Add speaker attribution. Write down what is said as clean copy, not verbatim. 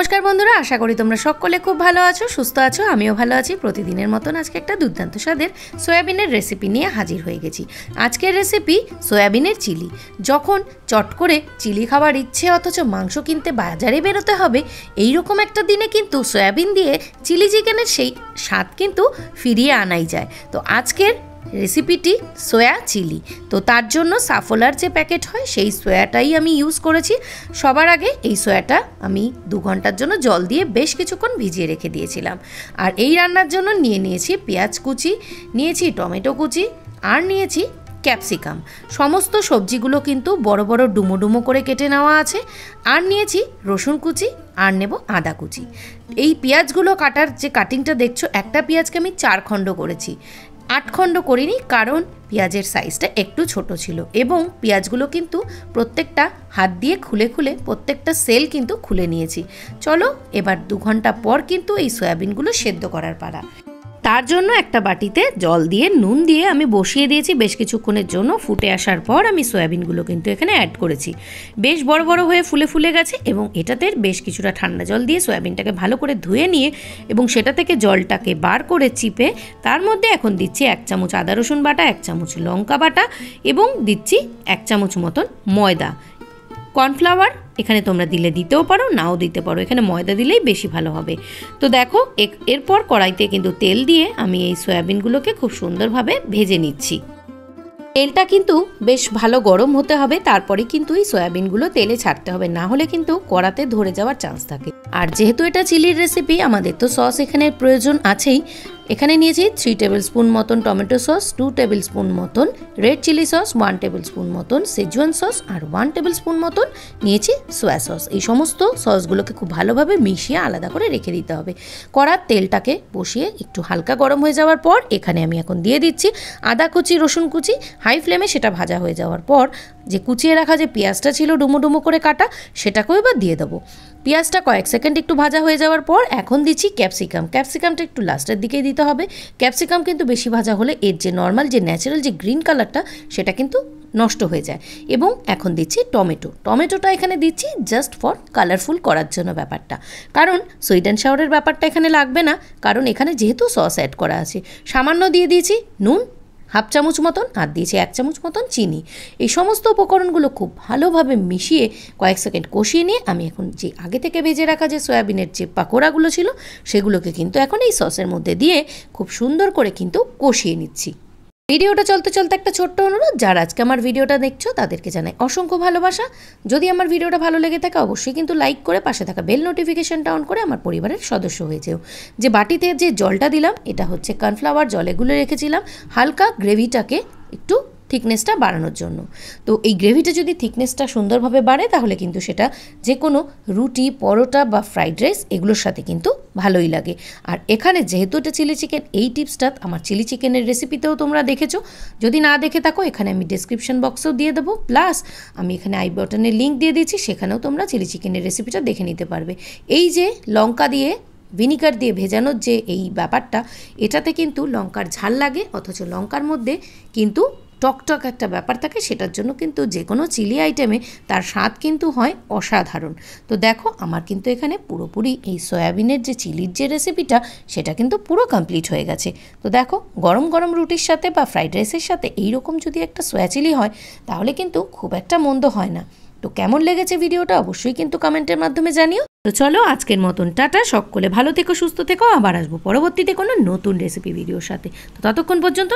Speaker 1: नमस्कार बंधुरा आशा करी तुम्हारा सकले खूब भालो आछो सुस्थ आछो आमिओ भालो आछि। प्रतिदिनेर मतन आजके एकटा दुर्दान्त स्वादेर सोयाबिनेर रेसिपि निये हाजिर हये गेछि। आजकेर रेसिपि सोयाबिनेर चिली। जखन चट करे चिली खाবার इच्छे अथच मांस किनते बाजारे बेरोते हबे एई रकम एकटा दिने किन्तु सोयाबिन दिये चिली चिकेनेर सेई स्वाद किन्तु फिरिये आनाई যায়। तो आजकेर रेसिपिटी सोया चिली। तो तार जोन्नो साफोलार जे पैकेट हय सेई सोयाटाई आमी यूज करेछि। सबार आगे এই সোয়াটা আমি 2 ঘন্টার জন্য জল দিয়ে বেশ কিছুক্ষণ ভিজিয়ে রেখে দিয়েছিলাম। আর এই রান্নার জন্য নিয়েছি পেঁয়াজ কুচি, নিয়েছি টমেটো কুচি আর নিয়েছি ক্যাপসিকাম। সমস্ত সবজিগুলো কিন্তু বড় বড় ডুমো ডুমো করে কেটে নেওয়া আছে। আর নিয়েছি রসুন কুচি আর নেব আদা কুচি। এই পেঁয়াজগুলো কাটার যে কাটিংটা দেখছো একটা পেঁয়াজকে আমি 4 খণ্ড করেছি, 8 খণ্ড করিনি কারণ পেঁয়াজের সাইজটা একটু ছোট ছিল এবং পেঁয়াজগুলো কিন্তু প্রত্যেকটা হাত দিয়ে খুলে খুলে প্রত্যেকটা সেল কিন্তু খুলে নিয়েছি। চলো এবার 2 ঘন্টা পর কিন্তু এই সয়াবিনগুলো সেদ্ধ করার পালা। তার জন্য একটা বাটিতে জল দিয়ে নুন দিয়ে আমি বসিয়ে দিয়েছি। বেশ কিছুক্ষণের জন্য ফুটে আসার পর আমি সয়াবিনগুলো কিন্তু এখানে অ্যাড করেছি। বেশ বড় বড় হয়ে ফুলে ফুলে গেছে এবং এটাতে বেশ কিছুটা ঠান্ডা জল দিয়ে সয়াবিনটাকে ভালো করে ধুয়ে নিয়ে এবং সেটা থেকে জলটাকে বার করে চিপে তার মধ্যে এখন দিচ্ছি 1 চামচ আদা রসুন বাটা, 1 চামচ লঙ্কা বাটা এবং দিচ্ছি 1 চামচ মতন ময়দা। কর্নফ্লাওয়ার এখানে তোমরা দিলে দিতেও পারো নাও দিতে পারো, এখানে ময়দা দিলেই বেশি ভালো হবে। তো দেখো এরপর কড়াইতে কিন্তু তেল দিয়ে আমি এই সয়াবিনগুলোকে খুব সুন্দরভাবে ভেজে নিচ্ছি। তেলটা কিন্তু বেশ ভালো গরম হতে হবে, তারপরে কিন্তু এই সয়াবিনগুলো তেলে ছাড়তে হবে, না হলে কিন্তু কড়াতে ধরে যাওয়ার চান্স থাকে। আর যেহেতু এটা চিলির রেসিপি আমাদের তো সস এখানে প্রয়োজন আছেই। এখানে নিয়েছি 3 টেবিল স্পুন মতন টমেটো সস, 2 টেবিল স্পুন মতন red chilli sauce, 1 tablespoon মতন সেজওয়ান সস আর 1 টেবিল স্পুন মতন নিয়েছি সোয়া সস। এই সমস্ত সসগুলোকে খুব ভালোভাবে মিশিয়ে আলাদা করে রেখে দিতে হবে। কড়ার তেলটাকে বসিয়ে একটু হালকা গরম হয়ে যাওয়ার পর এখানে আমি এখন দিয়ে দিচ্ছি আদা কুচি রসুন কুচি। হাই ফ্লেমে সেটা ভাজা হয়ে যাওয়ার পর যে কুচিয়ে রাখা যে পেঁয়াজটা ছিল ডুমো ডুমো করে কাটা সেটাকেও এবার দিয়ে দেবো। পেঁয়াজটা কয়েক সেকেন্ড একটু ভাজা হয়ে যাওয়ার পর এখন দিচ্ছি ক্যাপসিকাম। ক্যাপসিকামটা একটু লাস্টের দিকেই দিতে হবে। ক্যাপসিকাম কিন্তু বেশি ভাজা হলে এর যে নর্মাল যে ন্যাচারাল যে গ্রিন কালারটা সেটা কিন্তু নষ্ট হয়ে যায়। এবং এখন দিচ্ছি টমেটোটা এখানে দিচ্ছি জাস্ট ফর কালারফুল করার জন্য ব্যাপারটা, কারণ সুইট অ্যান্ড সাওয়ারের ব্যাপারটা এখানে লাগবে না, কারণ এখানে যেহেতু সস অ্যাড করা আছে। সামান্য দিয়ে দিয়েছি নুন 1/2 চামচ মতন আর দিয়েছি 1 চামচ মতন চিনি। এই সমস্ত উপকরণগুলো খুব ভালোভাবে মিশিয়ে কয়েক সেকেন্ড কষিয়ে নিয়ে আমি এখন যে আগে থেকে ভেজে রাখা যে সয়াবিনের যে পাকোড়াগুলো ছিল সেগুলোকে কিন্তু এখন এই সসের মধ্যে দিয়ে খুব সুন্দর করে কিন্তু কষিয়ে নিচ্ছি। ভিডিওটা চলতে চলতে একটা ছোট্ট অনুরোধ, যারা আজকে আমার ভিডিওটা দেখছো তাদেরকে জানাই অসংখ্য ভালোবাসা। যদি আমার ভিডিওটা ভালো লেগে থাকে অবশ্যই কিন্তু লাইক করে পাশে থাকা বেল নোটিফিকেশনটা অন করে আমার পরিবারের সদস্য হয়ে যেও। যে বাটিতে যে জলটা দিলাম এটা হচ্ছে কর্নফ্লাওয়ার, জলে গুলে রেখেছিলাম হালকা গ্রেভিটাকে একটু থিকনেসটা বাড়ানোর জন্য। তো এই গ্রেভিটা যদি থিকনেসটা সুন্দরভাবে বাড়ে তাহলে কিন্তু সেটা যে কোনো রুটি পরোটা বা ফ্রাইড রাইস এগুলোর সাথে কিন্তু ভালোই লাগে। আর এখানে যেহেতু এটা চিলি চিকেন, এই টিপসটা আমার চিলি চিকেনের রেসিপিতেও তোমরা দেখেছো। যদি না দেখে থাকো এখানে আমি ডেসক্রিপশন বক্সেও দিয়ে দেবো, প্লাস আমি এখানে আই বাটনের লিঙ্ক দিয়ে দিয়েছি, সেখানেও তোমরা চিলি চিকেনের রেসিপিটা দেখে নিতে পারবে। এই যে লঙ্কা দিয়ে ভিনিগার দিয়ে ভেজানোর যে এই ব্যাপারটা, এটাতে কিন্তু লঙ্কার ঝাল লাগে অথচ লঙ্কার মধ্যে কিন্তু টকটক একটা ব্যাপার থাকে, সেটার জন্য কিন্তু যে কোনো চিলি আইটেমে তার স্বাদ কিন্তু হয় অসাধারণ। তো দেখো আমার কিন্তু এখানে পুরোপুরি এই সয়াবিনের যে চিলির যে রেসিপিটা সেটা কিন্তু পুরো কমপ্লিট হয়ে গেছে। তো দেখো গরম গরম রুটির সাথে বা ফ্রাইড রাইসের সাথে এইরকম যদি একটা সয়া চিলি হয় তাহলে কিন্তু খুব একটা মন্দ হয় না। তো কেমন লেগেছে ভিডিওটা অবশ্যই কিন্তু কমেন্টের মাধ্যমে জানিও। তো চলো আজকের মতন টাটা, সকলে ভালো থেকো সুস্থ থেকো, আবার আসবো পরবর্তীতে কোনো নতুন রেসিপি ভিডিওর সাথে। তো ততক্ষণ পর্যন্ত